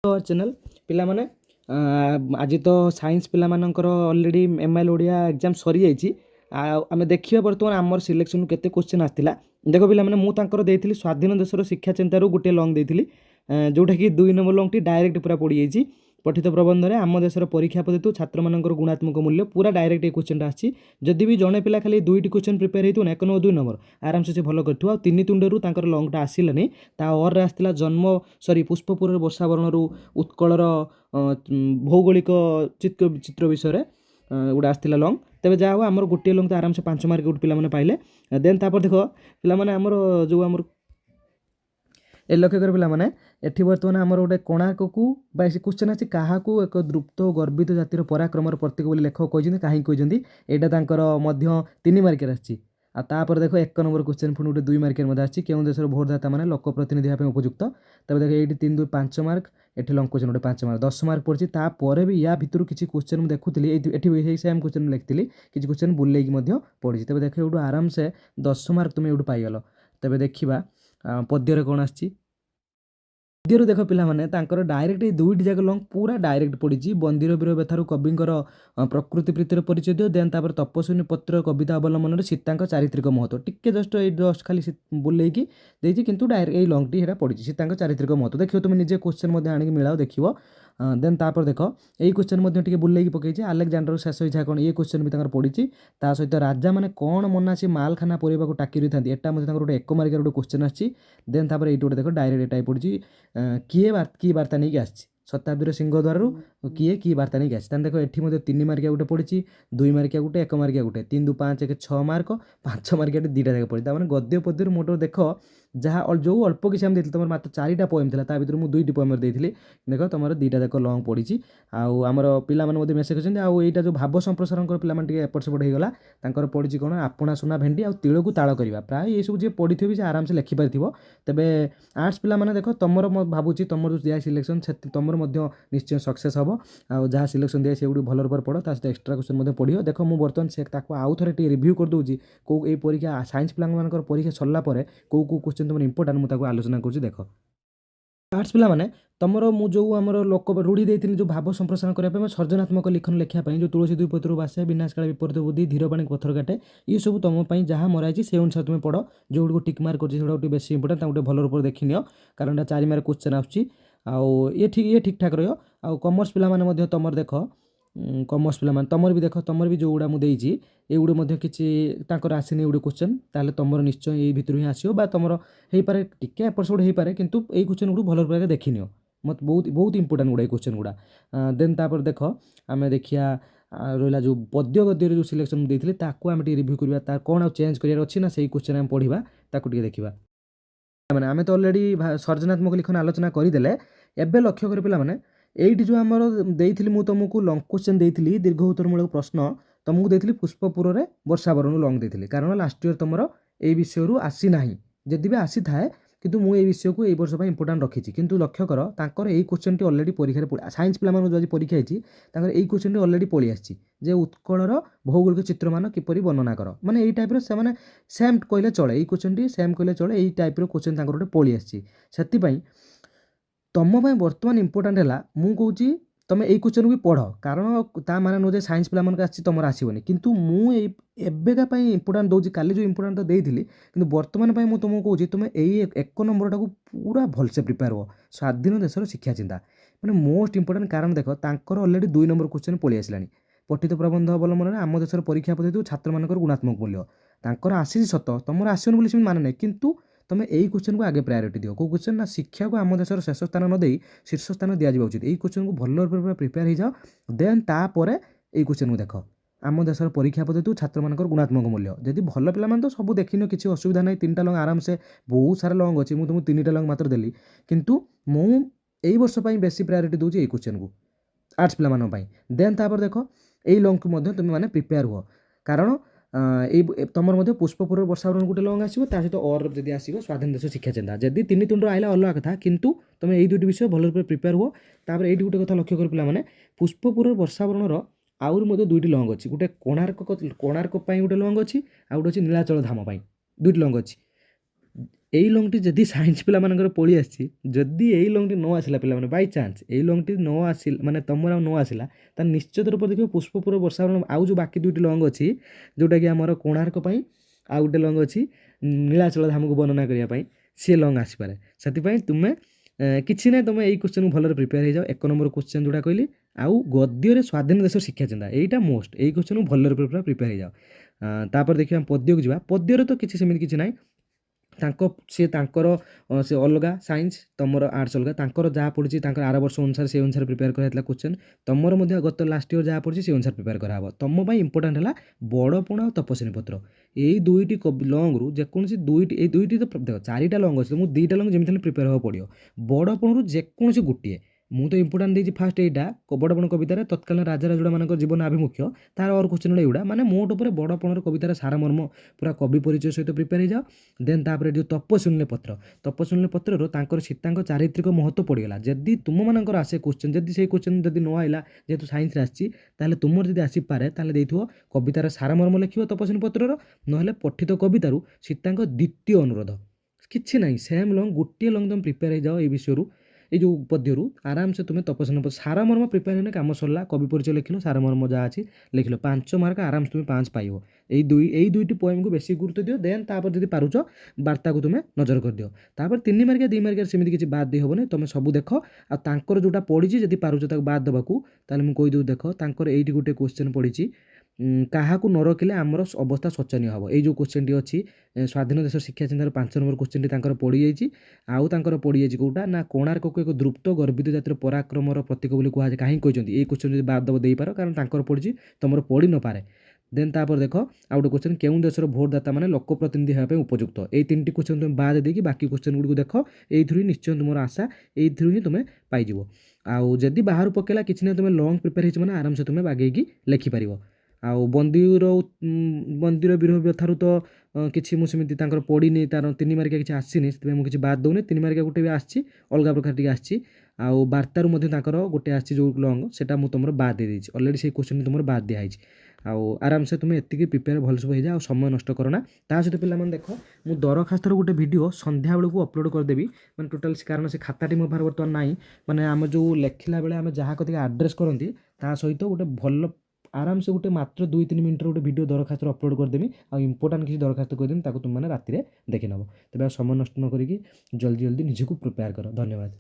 Our channel पिला माने आज तो साइंस पिला मानकर ऑलरेडी एमआईएल ओडिया एग्जाम सरी जाइए आम देखिए बर्तमान आमर सिलेक्शन केते क्वेश्चन आसला देख पिला माने मु तांकर देइथिली स्वाधीन देशर शिक्षा चिंतारू गोटे लॉन्ग देइथिली जोटा कि 2 नंबर लॉन्ग टी डायरेक्ट पूरा पड़ी जाइए पठित प्रबंध में आम देशर परीक्षा पद्धति छात्र मानकर गुणात्मक मूल्य पूरा डायरेक्ट ये क्वेश्चन आसी जदि भी जड़े पिला खाली 2टी क्वेश्चन प्रिपेयर होती ना 1 नंबर 2 नंबर आराम से भल कर तीन तुंडरू लॉन्गटा आसलानी ता और आसला जन्म सॉरी पुष्पपुर वर्षावरण उत्कलर भौगोलिक चित्र विषय गोटे आसला लॉन्ग तेज जहाँ हो आम गोटे लॉन्ग तो आराम से 5 मार्क गोटे पिला पाइले देन तापर देख पिला आमर जो आम ए लक्ष्य कर पिला एठी बर्तमान आमर गोटे कोणार्क को क्वेश्चन आछि काहाकू एक द्रुप्त गर्वित जातिर पराक्रमर प्रतीक बोली लेखक कहते कहीं कहते यहाँ तांकर मध्य 3 मार्कर आछि आ तापर देख 1 नंबर क्वेश्चन पुणी गोटे 2 मार्कर मध्य आछि केउं देशर भोटदाता माने लोक प्रतिनिधि भाव उपयुक्त तब देख ये 3 2 5 मार्क एठी लॉन्ग क्वेश्चन गोटे 5 मार्क 10 मार्क पड़छि तापर भी या भितर किसी क्वेश्चन मुझे देखुली एठी सेम क्वेश्चन लिखिली किसी क्वेश्चन बुलेकी पड़ी तब देख ये आराम से 10 मार्क तुम ये पाइगल तेज देखा पद्यर कौन आछि पद्यर देख पिला माने तांकर डायरेक्ट ये 2टी जाक लॉन्ग पूरा डायरेक्ट पड़ी बंदीर वीर बेथारू कविंकर प्रकृति प्रीतिर परिचय दियो देन तापर तपस्विनी पत्र कविता अवलंबन सीतांक चारित्रिक महत्व टिके जस्ट खाली बुलेकी देती किंतु डायरेक्ट ये लॉन्ग टी पड़ी सीतांक चारित्रिक महत्व देखियो तुम निजे क्वेश्चन आनिक मिलाओ देखियो देन तापर देख यही क्वेश्चन टे बुलेकी पकई आलेक्जांडर शेष इच्छा कौन ये क्वेश्चन भी पड़ी ता सहित राजा मैंने कौन मनासी मालखाना पोरवा टाकी रही था यहाँ गोटे 1 मार्कर गोटे क्वेश्चन आसी देन तापर ये गोटे देख डायरेक्ट एटा पड़ी किए वार्ता नहीं आसी शताब्दी सिंहद्वार किए वार्ता नहीं आसी देख ये 3 मार्किया गोटे पड़ी 2 मार्किया गोटे 1 मार्किया गोटे 3 2 5 1 6 मार्क 5 मार्किया 2टा जाक पड़ी मैंने गद्य पद्यर मोटर देख जहाँ जो अल्प किसी आम तुम मात्र 4टा पोएम था भितर मुझे 2टी पोएम देती देख तुम 2टा जाक लॉन्ग पड़ी आमर पाने मेसेज कर जो भाव संप्रसारण पे एपट सेपट होगा तांकर पड़ी कौन आपणा सुना भेंडी आ तिल को ताड़ करवा प्राय ये सब जी पढ़ी से आराम से लिखिपार तेज आर्ट्स पे देख तुम भावुँ तुम जो दिया सिलेक्शन तुम निश्चय सक्सेस हम आ जहाँ सिलेक्शन दिए से भल रूप पढ़ सहित एक्सट्रा क्वेश्चन पढ़ो देख मुझे बर्तमान से आउ थे रिव्यू करदे कौ ये परीक्षा साइंस पिला परीक्षा सरला कौ क्वेश्चन तुम इंपोर्टाट मुझे आलोचना कर देख आर्ट्स पिला माने तुमर मुझे आमर लोक रूढ़ी देती जो भाव संप्रसारण करने सर्जनात्मक लिखन लिखापी जो तुलसी दुपत्र बासे विनाशकाल विपरीत बुद्धि धीरवाणी पत्थर काटे ये सब तुम जहाँ मराई से अनुसार तुम पढ़ जो टिक मार्क कर बेस इंपोर्टाट गोटे भल रूप देखी नियो कारण 4 मार्क क्वेश्चन आसूँ ये ठीक ठाक रहा कमर्स पिला तुम देख कमर्स पिला तुम भी देख तुम भी जो गुड़ा मुझे ये गुड़े किसी आसनी गोटे क्वेश्चन ताल तुम निश्चय ये भितर ही आसो तुम हो पारे टिके एपट सेपट हो पारे किंतु ये क्वेश्चन गुड़ भल रूप देखी नियो मत बहुत बहुत इंपोर्टाट गुड़ा क्वेश्चन गुड़ा देन तापर देख आम देखिया रहा जो पद्य गद्य जो सिलेक्शन देते आम रिव्यू करवा तार कौन आ चेंज करार अच्छी ना से क्वेश्चन आम पढ़ा ताकू देखा मैंने आम तो अलरेडी सर्जनात्मक लिखन आलोचना करदे एवं लक्ष्य कर पिला माने एइटी जो आमर देइथिली मु तुमको लॉन्ग क्वेश्चन देइथिली दीर्घ उत्तरमूलक प्रश्न तुमको देइथिली पुष्पपुर रे वर्षावरण लॉन्ग देइथिली कारण लास्ट ईयर तुमर ए विषय रु आसी नाही जदि भी आसी थाए किंतु मु ए विषय को ए वर्ष पय इंपोर्टेंट रखिछि किंतु लक्ष्य कर तांकर ए क्वेश्चन टी ऑलरेडी परीक्षा रे साइंस पिला मानु जो परीक्षा हिची तांकर ए क्वेश्चन टी ऑलरेडी पळी आछि जे उत्कलर भौगोलिक चित्रमान किपरि वर्णना कर माने ए टाइप रो से माने सेम कहले चले ए क्वेश्चन टी सेम कहले चले ए टाइप रो क्वेश्चन तांकर गोटे पळी आछि सेति पय तुम बर्तमान इंपोर्टाट है मु कौची तुम यही क्वेश्चन भी पढ़ कारण ता माने नुजे साइंस पिला मन तुम आसोनी किंतु मुझेका इंपोर्टाट दूसरी काली जो इंपोर्टाट तो देती कि बर्तमान मुझे तुमको कौची तुम यही 1 नंबर टाक पूरा भलसे प्रिपेयर हो स्वाधीन देशर शिक्षा चिंता मैंने मोस्ट इंपोर्टाट कारण देख तांकर ऑलरेडी 2 नंबर क्वेश्चन पळी आसलानी पठित प्रबंध अवलंबन आम देशर परीक्षा पद्धति छात्र मान गुणात्मक मूल्य तांकर आसी सत तुम आसोनी बोली माने नहीं किंतु तुम यही क्वेश्चन को आगे प्रायोरिटी दियो को क्वेश्चन ना शिक्षा को आम देशर शेष स्थान न दे शीर्ष स्थान दिया उचित यही क्वेश्चन को भल रूप प्रिपेयर हो जाओ देन तापर यही क्वेश्चन को देख आम देशर परीक्षा पद्धति छात्र मान गुणात्मक मूल्य जदि भल पे तो सब देखिन किसी असुविधा नहीं 3टा लॉन्ग आराम से बहुत सारा लॉन्ग अच्छी मुझे तुमको 3टा लॉन्ग मात्र देली किंतु मु यही वर्ष बेसी प्रायोरिटी दूसरी यही क्वेश्चन को आर्ट्स पिला देन तापर देख यही लॉन्ग को तुम मैंने प्रिपेयर हुआ कारण तुम पुष्पपुर वर्षावरण गोटे लॉन्ग आसो सहित और जब आसो स्वाधीन देश शिक्षा चिंता जदि 3 तुंड आइला अलग कथा किंतु तुम यही 2टी विषय भल रूप प्रिपेयर हो तापर ये गोटे कथा लक्ष्य कर पे पुष्पपुर वर्षावरण आउरी 2टी लॉन्ग अच्छी गोटे कोणार्क गोटे लॉन्ग अच्छी आ गोटे नीलाचल धाम 2टी लॉन्ग अच्छी ଏଇ ଲଙ୍ଗ୍ଟି ଯଦି ସାଇନ୍ସ ପିଲାମାନଙ୍କର ପଳେଇ ଆସିଛି, ଯଦି ଏଇ ଲଙ୍ଗ୍ଟି ନ ଆସିଲା ପିଲାମାନେ ବାଇ ଚାନ୍ସ ଏଇ ଲଙ୍ଗ୍ଟି ନ ଆସିଲା ମାନେ ତମର ଆଉ ନ ଆସିଲା, ତାହେଲେ ନିଶ୍ଚିତ ରୂପରେ ଦେଖିବ ପୁଷ୍ପପୁର ବର୍ଷାବରଣ ଆଉ ଯେଉଁ ବାକି ଦୁଇଟି ଲଙ୍ଗ୍ ଅଛି ଯେଉଁଟାକି ଆମର କୋଣାର୍କ ପାଇଁ, ଆଉ ଗୋଟେ ଲଙ୍ଗ୍ ଅଛି ନୀଳାଚଳ ଧାମକୁ ବର୍ଣ୍ଣନା କରିବା ପାଇଁ, ସେ ଲଙ୍ଗ୍ ଆସିପାରେ। ସେଥିପାଇଁ ତୁମେ କିଛି ନାହିଁ, ତୁମେ ଏଇ କ୍ୱେଶ୍ଚନ୍କୁ ଭଲରେ ପ୍ରିପେୟାର ହେଇଯାଅ। 1 ନମ୍ବର କ୍ୱେଶ୍ଚନ୍ ଯେଉଁଟା କହିଲି, ଆଉ ଗଦ୍ୟରେ ସ୍ୱାଧୀନ ଦେଶର ଶିକ୍ଷା ଚିନ୍ତା, ଏଇଟା ମୋଷ୍ଟ, ଏଇ କ୍ୱେଶ୍ଚନ୍କୁ ଭଲରେ ପୁରା ପ୍ରିପେୟାର ହେଇଯାଅ। ତାପରେ ଦେଖିବା ପଦ୍ୟକୁ ଯିବା। ପଦ୍ୟରେ ତ କିଛି ସେମିତି କିଛି ନାହିଁ, ତାଙ୍କର ସେ ଅଲଗା ସାଇନ୍ସ, ତମର ଆର୍ଟ୍ସ ଅଲଗା, ତାଙ୍କର ଯାହା ପଡ଼ିଛି ତାଙ୍କର ଆର ବର୍ଷ ଅନୁସାରେ ସେ ଅନୁସାରେ ପ୍ରିପେୟାର କରାଯାଇଥିଲା କ୍ୱେଶ୍ଚନ୍, ତମର ମଧ୍ୟ ଗତ ଲାଷ୍ଟ ଇୟର ଯାହା ପଡ଼ିଛି ସେ ଅନୁସାରେ ପ୍ରିପେୟାର କରାହେବ। ତମ ପାଇଁ ଇମ୍ପୋର୍ଟାଣ୍ଟ ହେଲା ବଡ଼ପଣ ଆଉ ତପସ୍ୱିନୀ ପତ୍ର, ଏଇ ଦୁଇଟି ଲଙ୍ଗ୍ରୁ ଯେକୌଣସି ଦୁଇଟି, ଏଇ ଦୁଇଟି ତ ଦେଖ 4ଟା ଲଙ୍ଗ୍ ଅଛି, ମୁଁ 2ଟା ଲଙ୍ଗ୍ ଯେମିତି ହେଲେ ପ୍ରିପେୟାର ହେବାକୁ ପଡ଼ିବ। ବଡ଼ପଣରୁ ଯେକୌଣସି ଗୋଟିଏ, ମୁଁ ତ ଇମ୍ପୋର୍ଟାଣ୍ଟ ଦେଇଛି ଫାଷ୍ଟ ଏଇଟା ବଡ଼ପଣ କବିତାରେ ତତ୍କାଳୀନ ରାଜା ରାଜୁଡ଼ାମାନଙ୍କର ଜୀବନ ଆଭିମୁଖ୍ୟ, ତାର ଅର କ୍ୱେଶ୍ଚନ୍ ଏଗୁଡ଼ା, ମାନେ ମୋଟ ଉପରେ ବଡ଼ପଣର କବିତାର ସାରମର୍ମ ପୁରା କବି ପରିଚୟ ସହିତ ପ୍ରିପେୟାର ହେଇଯାଅ। ଦେନ୍ ତାପରେ ଯେଉଁ ତପସ୍ୱିନୀ ପତ୍ର, ତପସ୍ୱିନୀ ପତ୍ରରୁ ତାଙ୍କର ସୀତାଙ୍କ ଚାରିତ୍ରିକ ମହତ୍ତ୍ୱ ପଡ଼ିଗଲା। ଯଦି ତୁମମାନଙ୍କର ଆସେ କ୍ୱେଶ୍ଚନ୍, ଯଦି ସେଇ କ୍ୱେଶ୍ଚନ୍ ଯଦି ନ ଆଇଲା, ଯେହେତୁ ସାଇନ୍ସରେ ଆସିଛି, ତାହେଲେ ତୁମର ଯଦି ଆସିପାରେ ତାହେଲେ ଦେଇଥିବ କବିତାର ସାରମର୍ମ ଲେଖିବ ତପସ୍ୱିନୀ ପତ୍ରର, ନହେଲେ ପଠିତ କବିତାରୁ ସୀତାଙ୍କ ଦ୍ୱିତୀୟ ଅନୁରୋଧ। କିଛି ନାହିଁ, ସେମ୍ ଲଙ୍ଗ୍, ଗୋଟିଏ ଲଙ୍ଗ୍ ତୁମେ ପ୍ରିପେୟାର ହେଇଯାଅ ଏଇ ବିଷୟରୁ, ଏଇ ଯେଉଁ ପଦ୍ୟରୁ ଆରାମସେ ତୁମେ ତପସ୍ୱିନୀ ପତ୍ର ସାରମର୍ମ ପ୍ରିପେୟାର ହେଲେ କାମ ସରିଲା। କବି ପରିଚୟ ଲେଖିଲ, ସାରମର୍ମ ଯାହା ଅଛି ଲେଖିଲ, 5 ମାର୍କ ଆରାମସେ ତୁମେ 5 ପାଇବ। ଏଇ ଦୁଇଟି ପଏଣ୍ଟକୁ ବେଶୀ ଗୁରୁତ୍ୱ ଦିଅ। ଦେନ୍ ତାପରେ ଯଦି ପାରୁଛ ବାର୍ତ୍ତାକୁ ତୁମେ ନଜର କରିଦିଅ। ତାପରେ 3 ମାର୍କିଆ 2 ମାର୍କିଆ ସେମିତି କିଛି ବାଦ ଦେଇ ହେବନି, ତୁମେ ସବୁ ଦେଖ। ଆଉ ତାଙ୍କର ଯେଉଁଟା ପଡ଼ିଛି ଯଦି ପାରୁଛ ତାକୁ ବାଦ ଦେବାକୁ, ତାହେଲେ ମୁଁ କହିଦେଉଛି ଦେଖ, ତାଙ୍କର ଏଇଠି ଗୋଟେ କ୍ୱେଶ୍ଚନ୍ ପଡ଼ିଛି, କାହାକୁ ନ ରଖିଲେ ଆମର ଅବସ୍ଥା ଶୋଚନୀୟ ହେବ। ଏଇ ଯେଉଁ କ୍ୱେଶ୍ଚନ୍ଟି ଅଛି ସ୍ୱାଧୀନ ଦେଶର ଶିକ୍ଷା ଚିନ୍ତାର 5 ନମ୍ବର କ୍ୱେଶ୍ଚନ୍ଟି ତାଙ୍କର ପଡ଼ିଯାଇଛି। ଆଉ ତାଙ୍କର ପଡ଼ିଯାଇଛି କେଉଁଟା ନା କୋଣାର୍କକୁ ଏକ ଦୃପ୍ତ ଗର୍ବିତ ଜାତିର ପରାକ୍ରମର ପ୍ରତୀକ ବୋଲି କୁହାଯାଏ। କାହିଁକି କହିଛନ୍ତି ଏଇ କ୍ୱେଶ୍ଚନ୍ ଯଦି ବାଦ ଦେବ ଦେଇପାର, କାରଣ ତାଙ୍କର ପଡ଼ିଛି, ତୁମର ପଡ଼ିନପାରେ। ଦେନ୍ ତାପରେ ଦେଖ ଆଉ ଗୋଟେ କ୍ୱେଶ୍ଚନ୍, କେଉଁ ଦେଶର ଭୋଟଦାତା ମାନେ ଲୋକପ୍ରତିନିଧି ହେବା ପାଇଁ ଉପଯୁକ୍ତ। ଏଇ 3ଟି କ୍ୱେଶ୍ଚନ୍ ତୁମେ ବାଦ ଦେଇକି ବାକି କ୍ୱେଶ୍ଚନ୍ ଗୁଡ଼ିକୁ ଦେଖ, ଏଇଥିରୁ ହିଁ ନିଶ୍ଚୟ ତୁମର ଆଶା, ଏଇଥିରୁ ହିଁ ତୁମେ ପାଇଯିବ। ଆଉ ଯଦି ବାହାରୁ ପକେଇଲା କିଛି ନାହିଁ, ତୁମେ ଲଙ୍ଗ୍ ପ୍ରିପେୟାର ହେଇଛି ମାନେ ଆରାମସେ ତୁମେ ବାଗେଇକି ଲେଖିପାରିବ। ଆଉ ବନ୍ଦୀର ବିରହ ବ୍ୟଥାରୁ ତ କିଛି ମୁଁ ସେମିତି ତାଙ୍କର ପଡ଼ିନି, ତାର 3 ମାର୍କିଆ କିଛି ଆସିନି, ସେଥିପାଇଁ ମୁଁ କିଛି ବାଦ ଦେଉନି। 3 ମାର୍କିଆ ଗୋଟେ ବି ଆସିଛି, ଅଲଗା ପ୍ରକାର ଟିକେ ଆସିଛି। ଆଉ ବାର୍ତ୍ତାରୁ ମଧ୍ୟ ତାଙ୍କର ଗୋଟେ ଆସିଛି ଯେଉଁ ଲଙ୍ଗ୍, ସେଟା ମୁଁ ତୁମର ବାଦ ଦେଇଦେଇଛି ଅଲରେଡ଼ି, ସେଇ କ୍ୱେଶ୍ଚନ୍ ତୁମର ବାଦ ଦିଆହେଇଛି। ଆଉ ଆରାମସେ ତୁମେ ଏତିକି ପ୍ରିପେୟାର ଭଲସେ ହେଇଯାଅ, ଆଉ ସମୟ ନଷ୍ଟ କର ନା। ତା ସହିତ ପିଲାମାନେ ଦେଖ, ମୁଁ ଦରଖାସ୍ତର ଗୋଟେ ଭିଡ଼ିଓ ସନ୍ଧ୍ୟାବେଳକୁ ଅପଲୋଡ଼ କରିଦେବି, ମାନେ ଟୋଟାଲ୍, କାରଣ ସେ ଖାତାଟି ମୋ ପାଖରେ ବର୍ତ୍ତମାନ ନାହିଁ। ମାନେ ଆମେ ଯେଉଁ ଲେଖିଲା ବେଳେ ଆମେ ଯାହା କତିକି ଆଡ୍ରେସ୍ କରନ୍ତି, ତା ସହିତ ଗୋଟେ ଭଲ ଆରାମସେ ଗୋଟେ ମାତ୍ର 2-3 ମିନିଟ୍ର ଗୋଟେ ଭିଡ଼ିଓ ଦରଖାସ୍ତର ଅପଲୋଡ଼ କରିଦେବି। ଆଉ ଇମ୍ପୋର୍ଟାଣ୍ଟ କିଛି ଦରଖାସ୍ତ କରିଦେବି, ତାକୁ ତୁମମାନେ ରାତିରେ ଦେଖିନେବ। ତେବେ ଆଉ ସମୟ ନଷ୍ଟ ନ କରିକି ଜଲ୍ଦି ନିଜକୁ ପ୍ରିପେୟାର କର। ଧନ୍ୟବାଦ।